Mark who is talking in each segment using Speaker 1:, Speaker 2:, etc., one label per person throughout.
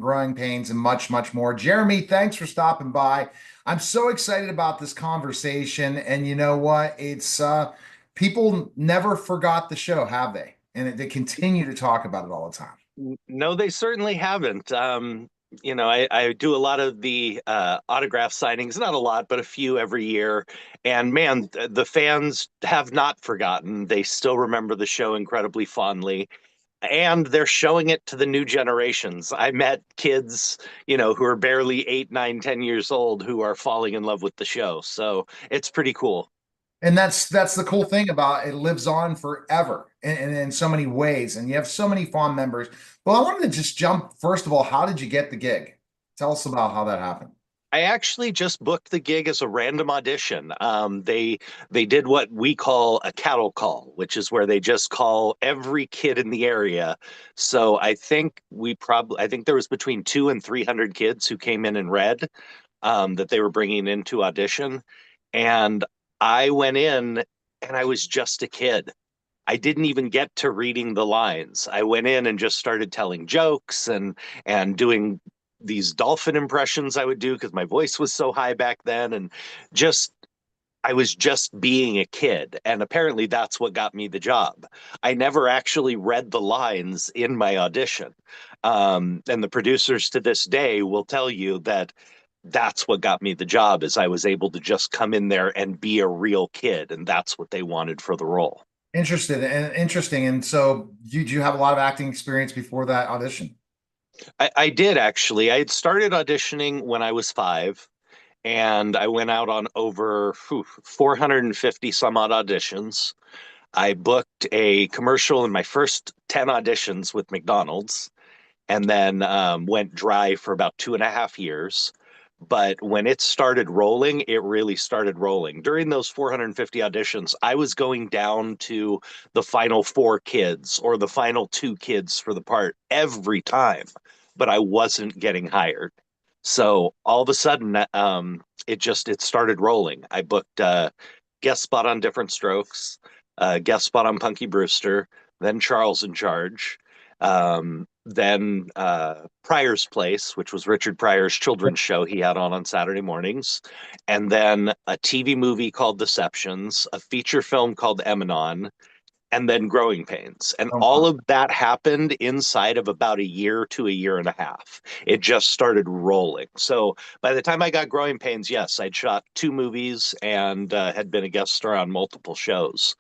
Speaker 1: Growing Pains, and much, much more. Jeremy, thanks for stopping by. I'm so excited about this conversation. And you know what? It's people never forgot the show, have they? And they continue to talk about it all the time.
Speaker 2: No, they certainly haven't. I do a lot of the autograph signings, not a lot, but a few every year. And man, the fans have not forgotten. They still remember the show incredibly fondly. And they're showing it to the new generations. I met kids, who are barely 8, 9, 10 years old who are falling in love with the show. So it's pretty cool.
Speaker 1: And that's the cool thing about it, lives on forever in so many ways. And you have so many fond members. Well, I wanted to just jump, first of all, how did you get the gig? Tell us about how that happened.
Speaker 2: I actually just booked the gig as a random audition. They did what we call a cattle call, which is where they just call every kid in the area. So I think there was between 200 and 300 kids who came in and read that they were bringing in to audition, and I went in and I was just a kid. I didn't even get to reading the lines. I went in and just started telling jokes and doing these dolphin impressions I would do because my voice was so high back then, and just I was just being a kid, and apparently that's what got me the job. I never actually read the lines in my audition, and the producers to this day will tell you that that's what got me the job, is I was able to just come in there and be a real kid, and that's what they wanted for the role.
Speaker 1: Interested and interesting. And so you have a lot of acting experience before that audition?
Speaker 2: I did actually. I had started auditioning when I was 5, and I went out on over 450 some odd auditions. I booked a commercial in my first 10 auditions with McDonald's, and then went dry for about 2.5 years. But when it started rolling, it really started rolling. During those 450 auditions, I was going down to the final 4 kids or the final 2 kids for the part every time, but I wasn't getting hired. So all of a sudden, it started rolling. I booked guest spot on Different Strokes, guest spot on Punky Brewster, then Charles in Charge, then Pryor's Place, which was Richard Pryor's children's show he had on Saturday mornings, and then a TV movie called Deceptions, a feature film called Eminon, and then Growing Pains. And
Speaker 1: Oh,
Speaker 2: all
Speaker 1: wow.
Speaker 2: of that happened inside of about a year to a year and a half. It just started rolling. So by the time I got Growing Pains, yes, I'd shot 2 movies and had been a guest star on multiple shows.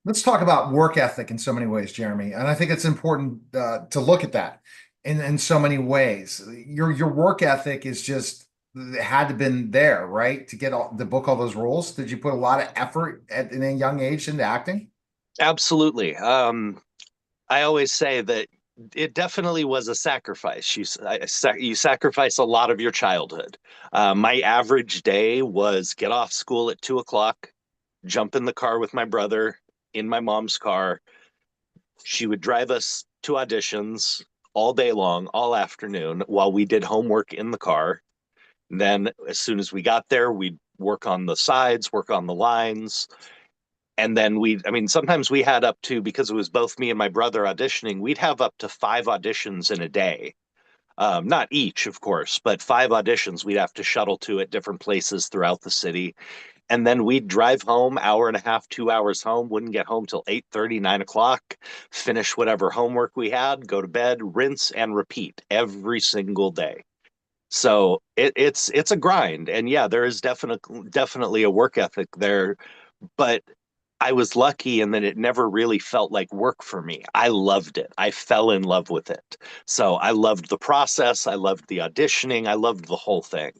Speaker 1: Let's talk about work ethic in so many ways, Jeremy. And I think it's important to look at that in so many ways. Your work ethic is just it had to been there, right? To get all to book all those roles. Did you put a lot of effort in a young age into acting?
Speaker 2: Absolutely. I always say that it definitely was a sacrifice. You sacrifice a lot of your childhood. My average day was get off school at 2 o'clock, jump in the car with my brother in my mom's car. She would drive us to auditions all day long, all afternoon, while we did homework in the car. And then, as soon as we got there, we'd work on the sides, work on the lines. And then sometimes we had up to, because it was both me and my brother auditioning, we'd have up to 5 auditions in a day. Not each, of course, but 5 auditions we'd have to shuttle to at different places throughout the city. And then we'd drive home, hour and a half, 2 hours home, wouldn't get home till 8:30, 9 o'clock, finish whatever homework we had, go to bed, rinse and repeat every single day. So it's a grind. And yeah, there is definitely a work ethic there, but I was lucky in that it never really felt like work for me. I loved it. I fell in love with it. So I loved the process. I loved the auditioning. I loved the whole thing.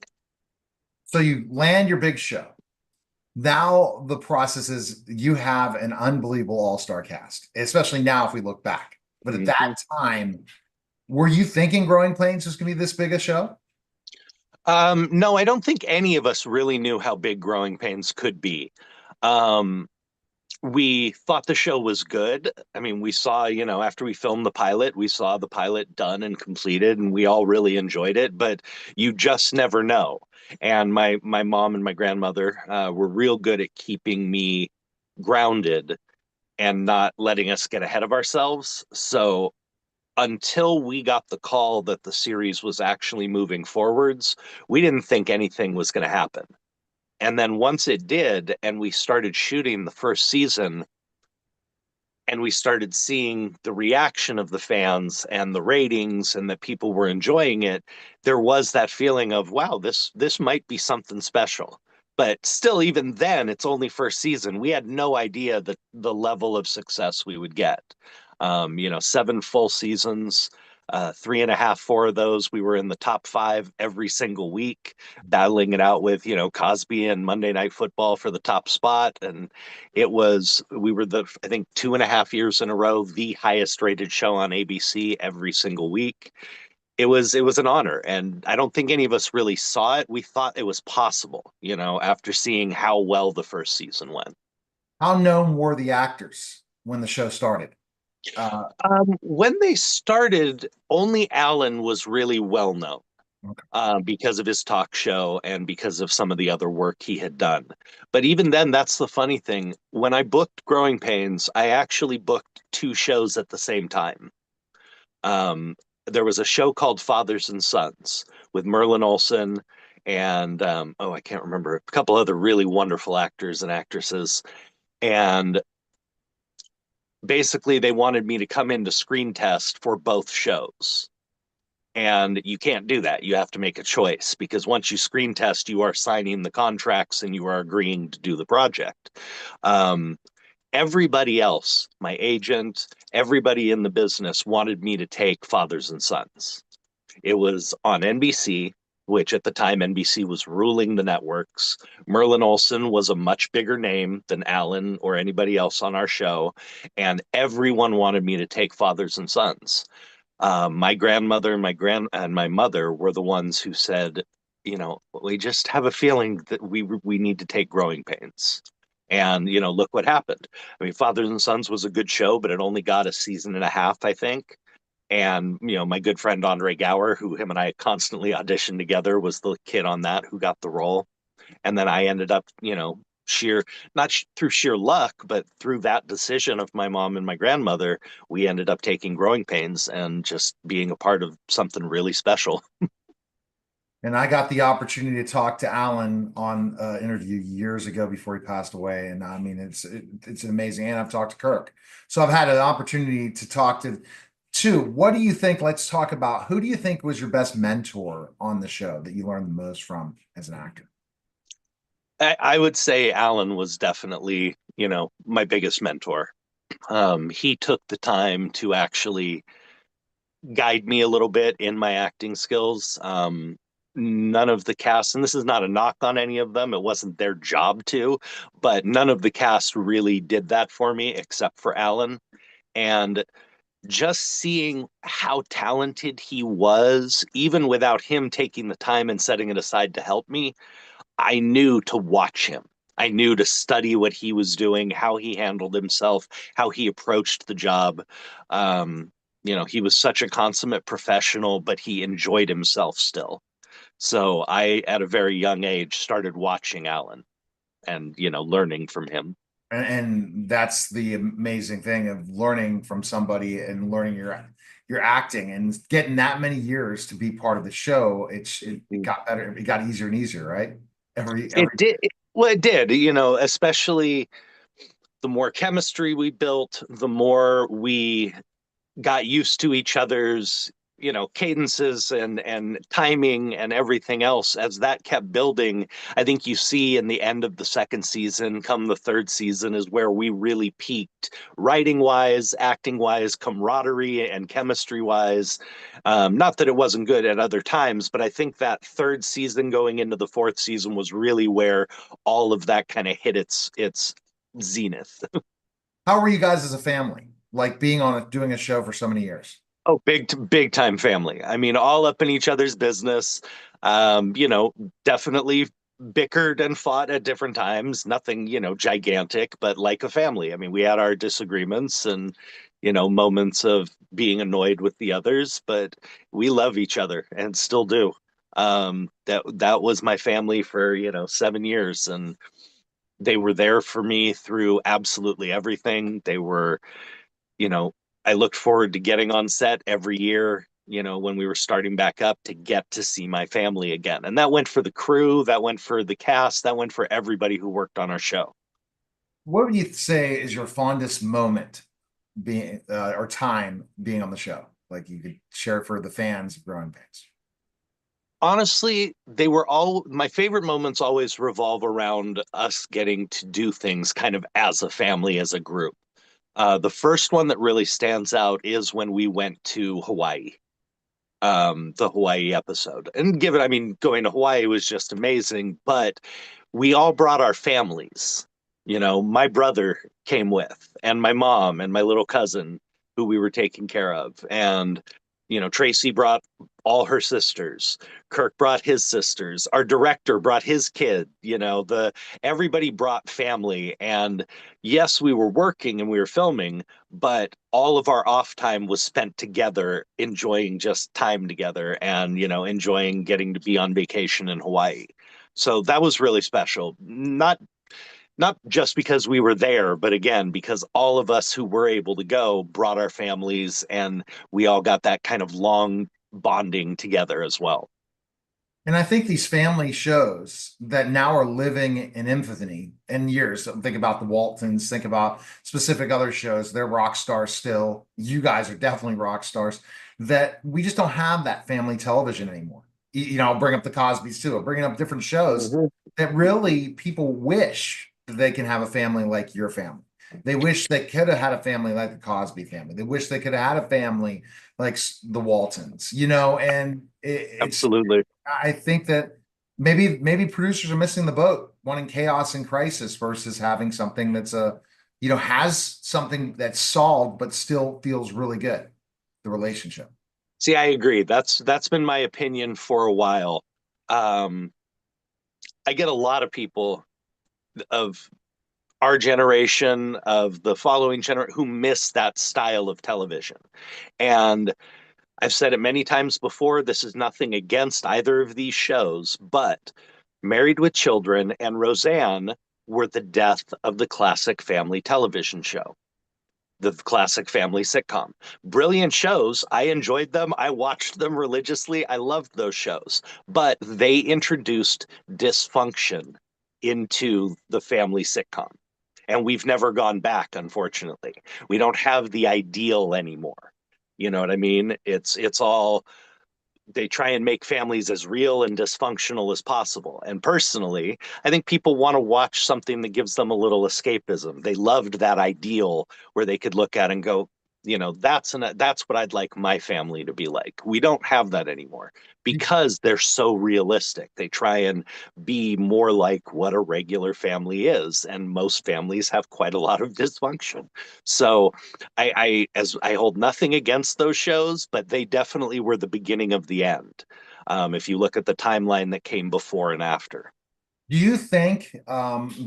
Speaker 1: So you land your big show. Now the process is you have an unbelievable all-star cast, especially now if we look back. But at
Speaker 2: Mhm.
Speaker 1: that time, were you thinking Growing Pains was going to be this big a show?
Speaker 2: No, I don't think any of us really knew how big Growing Pains could be. Um, we thought the show was good. I mean, we saw, after we filmed the pilot, we saw the pilot done and completed, and we all really enjoyed it, but you just never know. And my mom and my grandmother were real good at keeping me grounded and not letting us get ahead of ourselves. So until we got the call that the series was actually moving forwards, we didn't think anything was going to happen. And then once it did, and we started shooting the first season, and we started seeing the reaction of the fans and the ratings and that people were enjoying it, there was that feeling of, wow, this might be something special. But still, even then, it's only first season. We had no idea the level of success we would get. 7 full seasons, three and a half, four of those, we were in the top five every single week, battling it out with, Cosby and Monday Night Football for the top spot. And we were I think 2.5 years in a row, the highest rated show on ABC every single week. It was an honor. And I don't think any of us really saw it. We thought it was possible, after seeing how well the first season went.
Speaker 1: How known were the actors when the show started? Uh,
Speaker 2: When they started, only Alan was really well known.
Speaker 1: okay.
Speaker 2: Because of his talk show and because of some of the other work he had done. But even then, that's the funny thing. When I booked Growing Pains, I actually booked two shows at the same time. Um, there was a show called Fathers and Sons with Merlin Olsen and, oh, I can't remember, a couple other really wonderful actors and actresses. And basically, they wanted me to come in to screen test for both shows. And you can't do that. You have to make a choice because once you screen test, you are signing the contracts and you are agreeing to do the project. Um, Everybody else, my agent, everybody in the business wanted me to take Fathers and Sons. It was on NBC, which at the time NBC was ruling the networks. Merlin Olsen was a much bigger name than Alan or anybody else on our show, and everyone wanted me to take Fathers and Sons. My grandmother and my mother were the ones who said, we just have a feeling that we need to take Growing Pains. And look what happened. I mean, Fathers and Sons was a good show, but it only got a season and a half, I think. And my good friend Andre Gower, who him and I constantly auditioned together, was the kid on that who got the role. And then I ended up, sheer not through sheer luck, but through that decision of my mom and my grandmother, we ended up taking Growing Pains and just being a part of something really special.
Speaker 1: And I got the opportunity to talk to Alan on an interview years ago before he passed away. And I mean, it's amazing. And I've talked to Kirk. So I've had an opportunity to talk to two. What do you think? Let's talk about who do you think was your best mentor on the show that you learned the most from as an actor?
Speaker 2: I would say Alan was definitely, my biggest mentor. He took the time to actually guide me a little bit in my acting skills. None of the cast, and this is not a knock on any of them, it wasn't their job to, but none of the cast really did that for me except for Alan. And just seeing how talented he was, even without him taking the time and setting it aside to help me, I knew to watch him. I knew to study what he was doing, how he handled himself, how he approached the job. He was such a consummate professional, but he enjoyed himself still. So I, at a very young age, started watching Alan and, learning from him.
Speaker 1: And that's the amazing thing of learning from somebody and learning your acting and getting that many years to be part of the show. It got better. It got easier and easier, right?
Speaker 2: It
Speaker 1: Every
Speaker 2: did. Well, it did, especially the more chemistry we built, the more we got used to each other's cadences and timing and everything else. As that kept building, I think you see in the end of the second season, come the third season, is where we really peaked, writing wise, acting wise, camaraderie and chemistry wise. Not that it wasn't good at other times, but I think that third season going into the fourth season was really where all of that kind of hit its zenith.
Speaker 1: How were you guys as a family? Like being on doing a show for so many years.
Speaker 2: Oh, big time family. I mean, all up in each other's business. Um, you know, Definitely bickered and fought at different times. Nothing, gigantic, but like a family. I mean, we had our disagreements and, moments of being annoyed with the others, but we love each other and still do. That was my family for, 7 years, and they were there for me through absolutely everything. They were, you know, I looked forward to getting on set every year, when we were starting back up to get to see my family again. And that went for the crew, that went for the cast, that went for everybody who worked on our show.
Speaker 1: What would you say is your fondest moment being or time being on the show? Like you could share for the fans of Growing Pains.
Speaker 2: Honestly, they were all my favorite moments always revolve around us getting to do things kind of as a family, as a group. The first one that really stands out is when we went to Hawaii, the Hawaii episode. And given, I mean, going to Hawaii was just amazing, but we all brought our families. My brother came with, and my mom and my little cousin who we were taking care of. And, Tracy brought all her sisters. Kirk brought his sisters. Our director brought his kid. Everybody brought family. And yes, we were working and we were filming, but all of our off time was spent together, enjoying just time together and, enjoying getting to be on vacation in Hawaii. So that was really special. Not just because we were there, but again, because all of us who were able to go brought our families and we all got that kind of long bonding together as well.
Speaker 1: And I think these family shows that now are living in infamy in years. So think about the Waltons, think about specific other shows. They're rock stars still. You guys are definitely rock stars. That we just don't have that family television anymore. I'll bring up the Cosbys too. I'm bringing up different shows
Speaker 2: Mhm.
Speaker 1: that really people wish that they can have a family like your family. They wish they could have had a family like the Cosby family. They wish they could have had a family like the Waltons, and it's
Speaker 2: Absolutely.
Speaker 1: I think that maybe producers are missing the boat, wanting chaos and crisis versus having something that's has something that's solved but still feels really good, the relationship.
Speaker 2: See, I agree. That's been my opinion for a while. Um, I get a lot of people of our generation, of the following generation, who miss that style of television. And I've said it many times before, this is nothing against either of these shows, but Married with Children and Roseanne were the death of the classic family television show, the classic family sitcom. Brilliant shows. I enjoyed them. I watched them religiously. I loved those shows, but they introduced dysfunction into the family sitcom. And we've never gone back, unfortunately. We don't have the ideal anymore. You know what I mean? It's all they try and make families as real and dysfunctional as possible. And personally, I think people want to watch something that gives them a little escapism. They loved that ideal where they could look at and go, that's what I'd like my family to be like. We don't have that anymore because they're so realistic. They try and be more like what a regular family is, and most families have quite a lot of dysfunction. So as I hold nothing against those shows, but they definitely were the beginning of the end. If you look at the timeline that came before and after.
Speaker 1: Do you think,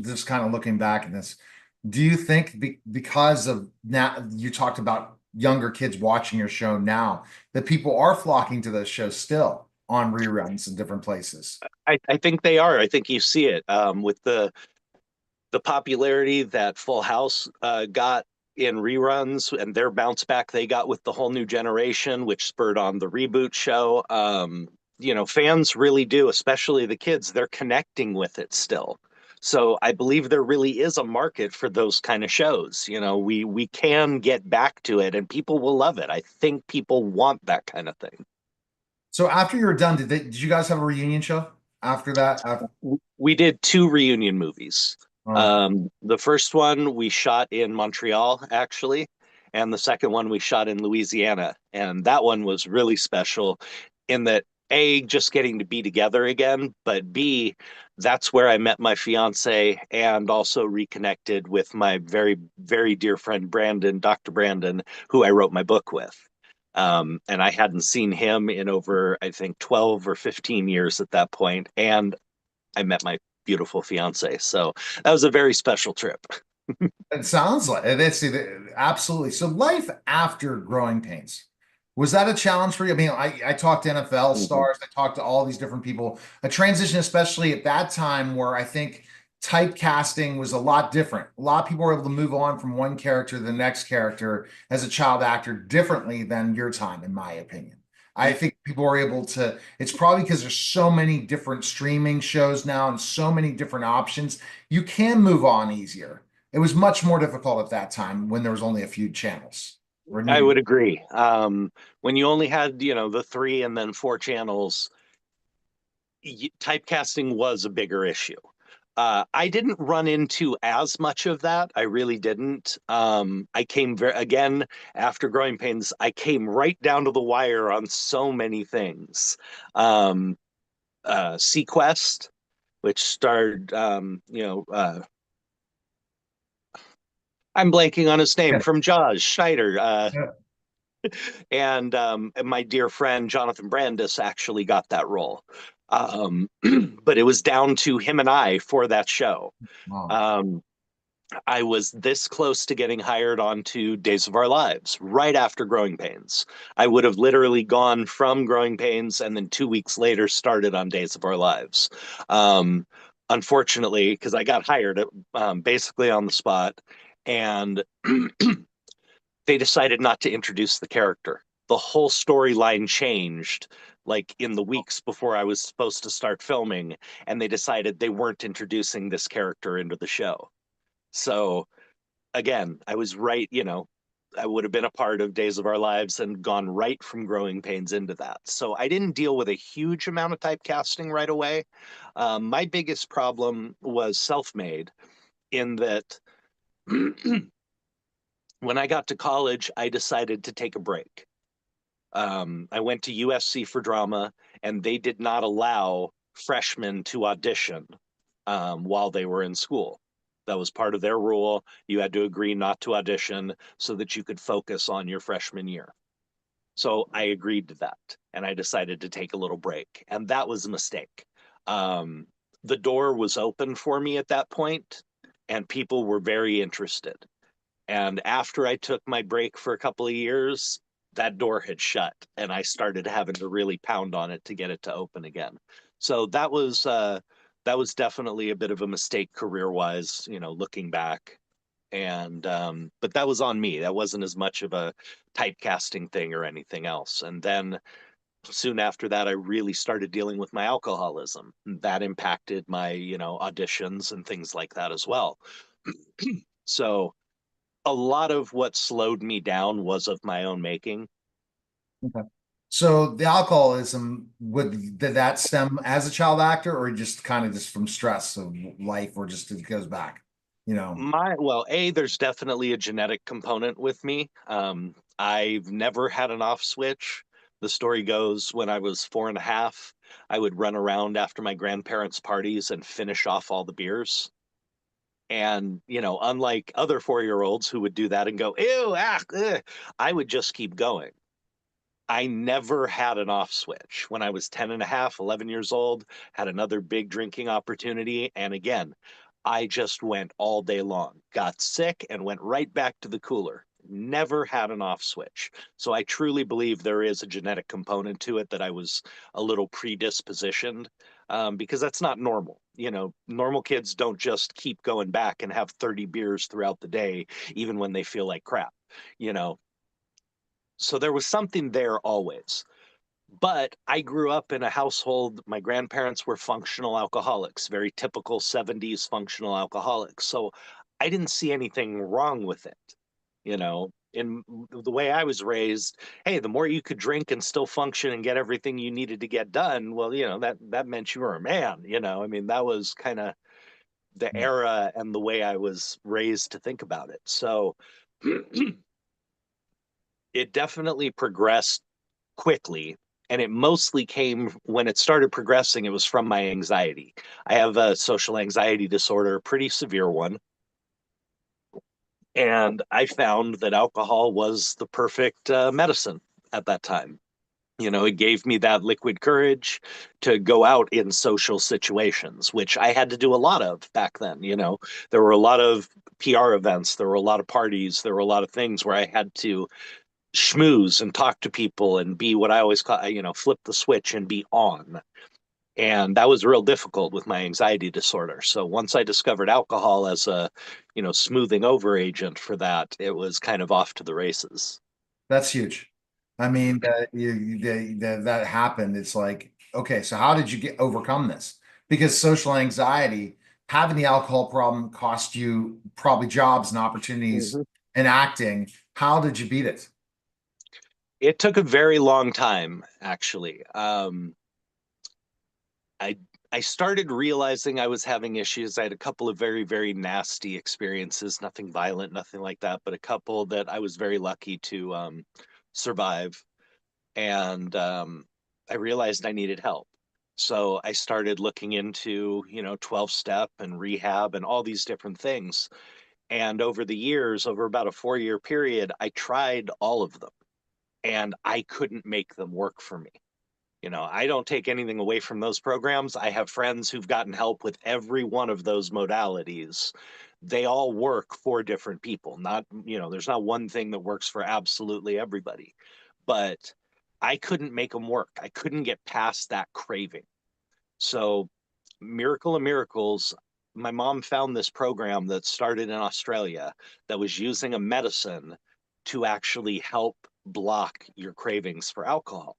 Speaker 1: just kind of looking back at this, do you think because of now you talked about younger kids watching your show now, that people are flocking to those shows still on reruns in different places?
Speaker 2: I think they are. I think you see it with the popularity that Full House got in reruns and their bounce back they got with the whole new generation, which spurred on the reboot show. Fans really do, especially the kids, they're connecting with it still. So I believe there really is a market for those kind of shows. We can get back to it and people will love it. I think people want that kind of thing.
Speaker 1: So after you were done, did you guys have a reunion show after that?
Speaker 2: We did two reunion movies.
Speaker 1: Uh,
Speaker 2: The first one we shot in Montreal, actually, and the second one we shot in Louisiana. And that one was really special in that A, just getting to be together again, but B, that's where I met my fiance and also reconnected with my very, very dear friend Brandon, Dr. Brandon, who I wrote my book with. And I hadn't seen him in over, I think, 12 or 15 years at that point. And I met my beautiful fiance. So that was a very special trip.
Speaker 1: it sounds like that's absolutely. So life after Growing Pains, was that a challenge for you? I mean, I talked to NFL
Speaker 2: Mhm.
Speaker 1: stars, I talked to all these different people. A transition, especially at that time, where I think typecasting was a lot different. A lot of people were able to move on from one character to the next character as a child actor differently than your time, in my opinion. I
Speaker 2: Y-
Speaker 1: think people are able to, it's probably because there's so many different streaming shows now and so many different options. You can move on easier. It was much more difficult at that time when there was only a few channels or
Speaker 2: I
Speaker 1: needed.
Speaker 2: would agree. When you only had, the three and then four channels, typecasting was a bigger issue. I didn't run into as much of that. I really didn't. I came again after Growing Pains. I came right down to the wire on so many things. Um, Sequest, which starred, I'm blanking on his name
Speaker 1: Yeah.
Speaker 2: from Jaws, Schneider.
Speaker 1: Yeah.
Speaker 2: And my dear friend Jonathan Brandis actually got that role. But it was down to him and I for that show.
Speaker 1: Wow.
Speaker 2: Um, I was this close to getting hired onto Days of Our Lives right after Growing Pains. I would have literally gone from Growing Pains and then 2 weeks later started on Days of Our Lives. Um, Unfortunately, because I got hired basically on the spot, and they decided not to introduce the character. The whole storyline changed like in the weeks before I was supposed to start filming, and they decided they weren't introducing this character into the show. So again, I was right, I would have been a part of Days of Our Lives and gone right from Growing Pains into that. So I didn't deal with a huge amount of typecasting right away. My biggest problem was self made in that when I got to college, I decided to take a break. I went to USC for drama, and they did not allow freshmen to audition while they were in school. That was part of their rule. You had to agree not to audition so that you could focus on your freshman year. So I agreed to that, and I decided to take a little break, and that was a mistake. Um, the door was open for me at that point, and people were very interested. And after I took my break for a couple of years, that door had shut and I started having to really pound on it to get it to open again. So that was definitely a bit of a mistake career wise, looking back. And but that was on me. That wasn't as much of a typecasting thing or anything else. And then soon after that, I really started dealing with my alcoholism. That impacted my, auditions and things like that as well. So a lot of what slowed me down was of my own making.
Speaker 1: Okay. So the alcoholism, did that stem as a child actor or just kind of just from stress of life or just it goes back, you know?
Speaker 2: There's definitely a genetic component with me. I've never had an off switch. The story goes when I was 4.5, I would run around after my grandparents' parties and finish off all the beers. And, unlike other 4-year olds who would do that and go, ew, ugh, I would just keep going. I never had an off switch. When I was 10 and a half, 11 years old, had another big drinking opportunity. And again, I just went all day long, got sick, and went right back to the cooler. Never had an off switch. So I truly believe there is a genetic component to it that I was a little predispositioned because that's not normal. Normal kids don't just keep going back and have 30 beers throughout the day, even when they feel like crap. You know, so there was something there always. But I grew up in a household, my grandparents were functional alcoholics, very typical 70s functional alcoholics. So I didn't see anything wrong with it. In the way I was raised, hey, the more you could drink and still function and get everything you needed to get done, well, that meant you were a man. I mean, that was kind of the era and the way I was raised to think about it. So it definitely progressed quickly. And it mostly came when it started progressing, it was from my anxiety. I have a social anxiety disorder, a pretty severe one. And I found that alcohol was the perfect medicine at that time. It gave me that liquid courage to go out in social situations, which I had to do a lot of back then. There were a lot of PR events, there were a lot of parties, there were a lot of things where I had to schmooze and talk to people and be what I always call, flip the switch and be on. And that was real difficult with my anxiety disorder. So once I discovered alcohol as a, smoothing over agent for that, it was kind of off to the races.
Speaker 1: That's huge. I mean, that happened. It's like, okay, so how did you get overcome this? Because social anxiety, having the alcohol problem cost you probably jobs and opportunities
Speaker 2: Mhm.
Speaker 1: in acting. How did you beat it?
Speaker 2: It took a very long time, actually. I I started realizing I was having issues. I had a couple of very, very nasty experiences, nothing violent, nothing like that, but a couple that I was very lucky to survive. And I realized I needed help. So I started looking into, 12 step and rehab and all these different things. And over the years, over about a 4-year period, I tried all of them and I couldn't make them work for me. I don't take anything away from those programs. I have friends who've gotten help with every one of those modalities. They all work for different people. Not, there's not one thing that works for absolutely everybody. But I couldn't make them work. I couldn't get past that craving. So, Miracle of Miracles, my mom found this program that started in Australia that was using a medicine to actually help block your cravings for alcohol.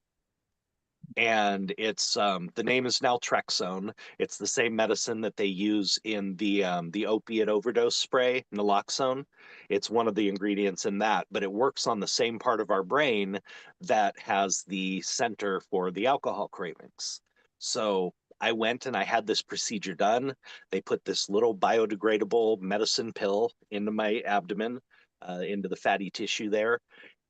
Speaker 2: And it's the name is naltrexone. It's the same medicine that they use in the opiate overdose spray, naloxone. It's one of the ingredients in that, but it works on the same part of our brain that has the center for the alcohol cravings. So I went and I had this procedure done. They put this little biodegradable medicine pill into my abdomen, into the fatty tissue there,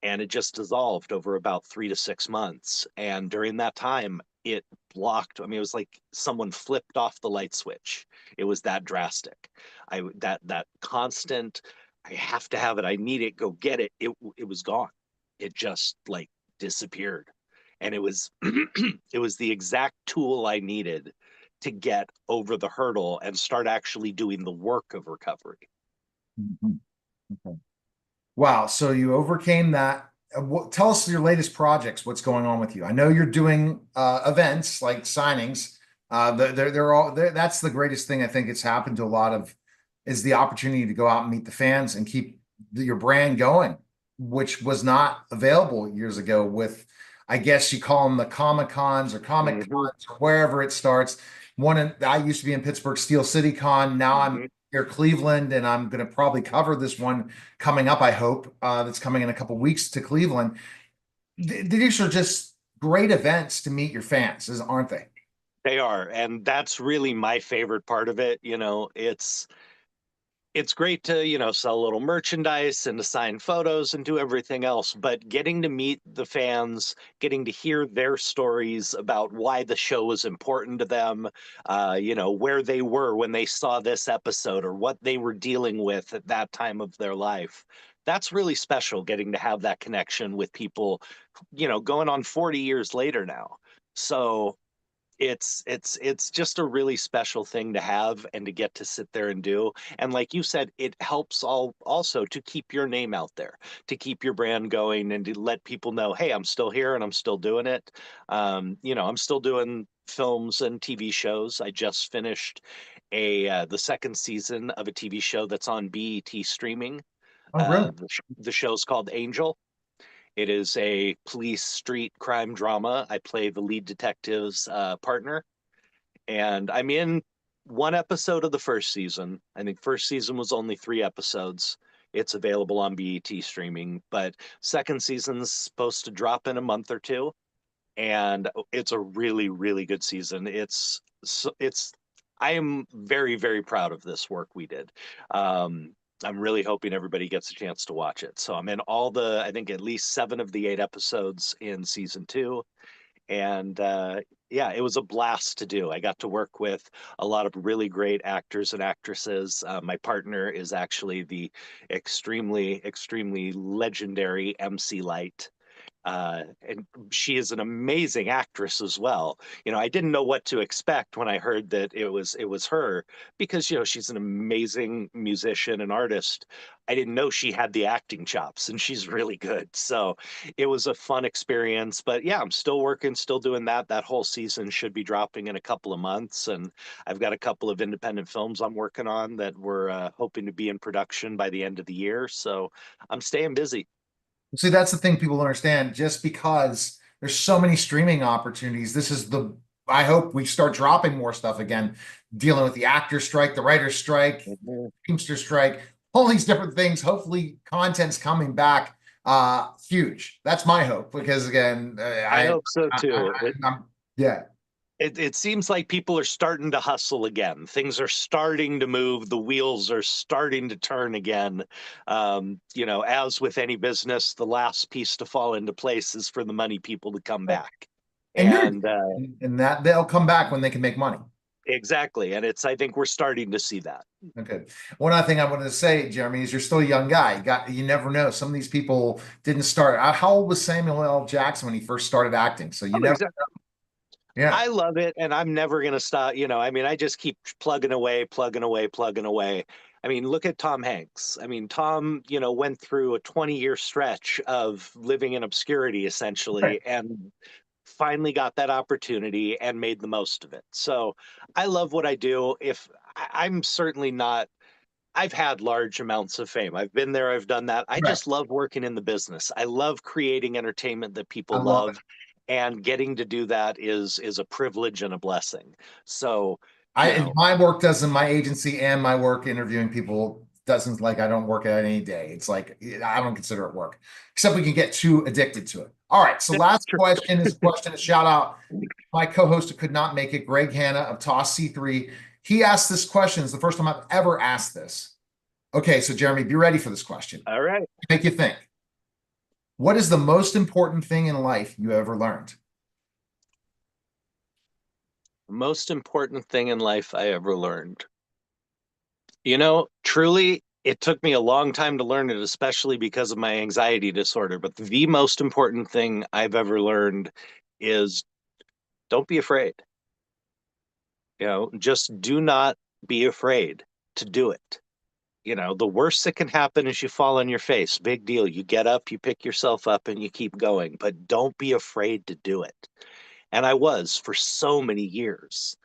Speaker 2: and it just dissolved over about 3 to 6 months. And during that time, it blocked. I mean, it was like someone flipped off the light switch. It was that drastic. That constant, I have to have it. I need it. Go get it. It was gone. It just like disappeared, and it was it was the exact tool I needed to get over the hurdle and start actually doing the work of recovery.
Speaker 1: Mhm. Okay. Wow. So you overcame that. Tell us your latest projects. What's going on with you? I know you're doing events like signings. They're all that's the greatest thing I think it's happened to a lot of is the opportunity to go out and meet the fans and keep your brand going, which was not available years ago with, I guess you call them the Comic Cons or Comic
Speaker 2: Hmm.
Speaker 1: Cons or wherever it starts. I used to be in Pittsburgh, Steel City Con. Now I'm
Speaker 2: Hmm.
Speaker 1: here, Cleveland, and I'm going to probably cover this one coming up, I hope, that's coming in a couple weeks to Cleveland. These are just great events to meet your fans, aren't they?
Speaker 2: They are, and that's really my favorite part of it. It's great to, sell a little merchandise and to sign photos and do everything else, but getting to meet the fans, getting to hear their stories about why the show was important to them, where they were when they saw this episode or what they were dealing with at that time of their life. That's really special getting to have that connection with people, going on 40 years later now. So it's just a really special thing to have and to get to sit there and do. And like you said, it helps all also to keep your name out there, to keep your brand going and to let people know, hey, I'm still here and I'm still doing it. I'm still doing films and TV shows. I just finished a the second season of a TV show that's on BET streaming.
Speaker 1: Oh, really?
Speaker 2: The show's called Angel. It is a police street crime drama. I play the lead detective's partner, and I'm in one episode of the first season. I think first season was only 3 episodes. It's available on BET streaming, but second season's supposed to drop in a month or two, and it's a really, really good season. It's I am very, very proud of this work we did. I'm really hoping everybody gets a chance to watch it. So I'm in I think at least 7 of the 8 episodes in season two, and yeah, it was a blast to do. I got to work with a lot of really great actors and actresses. My partner is actually the extremely, extremely legendary MC Light. And she is an amazing actress as well. I didn't know what to expect when I heard that it was her, because she's an amazing musician and artist. I didn't know she had the acting chops, and she's really good. So it was a fun experience. But yeah, I'm still working, still doing that. That whole season should be dropping in a couple of months, and I've got a couple of independent films I'm working on that we're hoping to be in production by the end of the year. So I'm staying busy.
Speaker 1: See, that's the thing people don't understand. Just because there's so many streaming opportunities, this is the, I hope we start dropping more stuff again, dealing with the actor strike, the writer strike,
Speaker 2: Mhm.
Speaker 1: Teamster strike, all these different things. Hopefully, content's coming back. Huge. That's my hope because again,
Speaker 2: I hope so too.
Speaker 1: I'm, yeah.
Speaker 2: It seems like people are starting to hustle again. Things are starting to move. The wheels are starting to turn again. As with any business, the last piece to fall into place is for the money people to come back.
Speaker 1: And you're
Speaker 2: And
Speaker 1: and that they'll come back when they can make money.
Speaker 2: exactly. And I think we're starting to see that.
Speaker 1: Okay. One other thing I wanted to say, Jeremy, is you're still a young guy. You never know. Some of these people didn't start. How old was Samuel L. Jackson when he first started acting? So you
Speaker 2: Oh,
Speaker 1: never,
Speaker 2: exactly.
Speaker 1: yeah,
Speaker 2: I love it, and I'm never going to stop. I just keep plugging away, plugging away, plugging away. I mean, look at Tom Hanks. I mean, Tom, went through a 20-year stretch of living in obscurity
Speaker 1: right.
Speaker 2: essentially, and finally got that opportunity and made the most of it. So I love what I do. If I'm certainly not, I've had large amounts of fame. I've been there, I've done that. I
Speaker 1: Right.
Speaker 2: just love working in the business. I love creating entertainment that
Speaker 1: I
Speaker 2: people
Speaker 1: love it.
Speaker 2: love, and getting to do that is a privilege and a blessing. So,
Speaker 1: I
Speaker 2: you
Speaker 1: and
Speaker 2: know,
Speaker 1: my work doesn't my agency and my work interviewing people doesn't like I don't work at any day. It's like I don't consider it work, except we can get too addicted to it. All right. So last
Speaker 2: sure.
Speaker 1: question is a question to shout out my co-host who could not make it, Greg Hanna of Toss C3. He asked this question. It's the first time I've ever asked this. Okay, so Jeremy, be ready for this question.
Speaker 2: All right.
Speaker 1: Make you think. What is the most important thing in life you ever learned?
Speaker 2: Most important thing in life I ever learned. Truly, it took me a long time to learn it, especially because of my anxiety disorder. But the most important thing I've ever learned is don't be afraid. Just do not be afraid to do it. The worst that can happen is you fall on your face. Big deal. You get up, you pick yourself up, and you keep going. But don't be afraid to do it. And I was for so many years.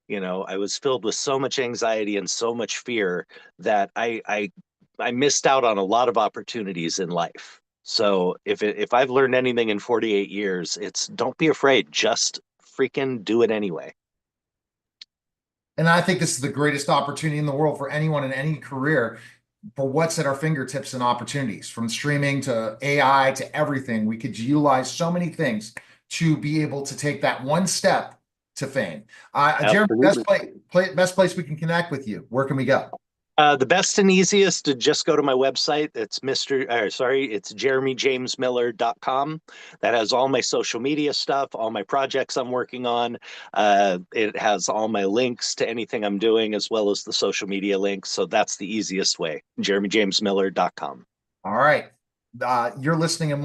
Speaker 2: I was filled with so much anxiety and so much fear that I missed out on a lot of opportunities in life. So if I've learned anything in 48 years, it's don't be afraid. Just freaking do it anyway.
Speaker 1: And I think this is the greatest opportunity in the world for anyone in any career for what's at our fingertips and opportunities from streaming to AI to everything. We could utilize so many things to be able to take that one step to fame. Jeremy,
Speaker 2: Absolutely.
Speaker 1: best place we can connect with you. Where can we go?
Speaker 2: The best and easiest to just go to my website. It's jeremyjamesmiller.com. That has all my social media stuff, all my projects I'm working on. It has all my links to anything I'm doing, as well as the social media links. So that's the easiest way, jeremyjamesmiller.com.
Speaker 1: All right. You're listening in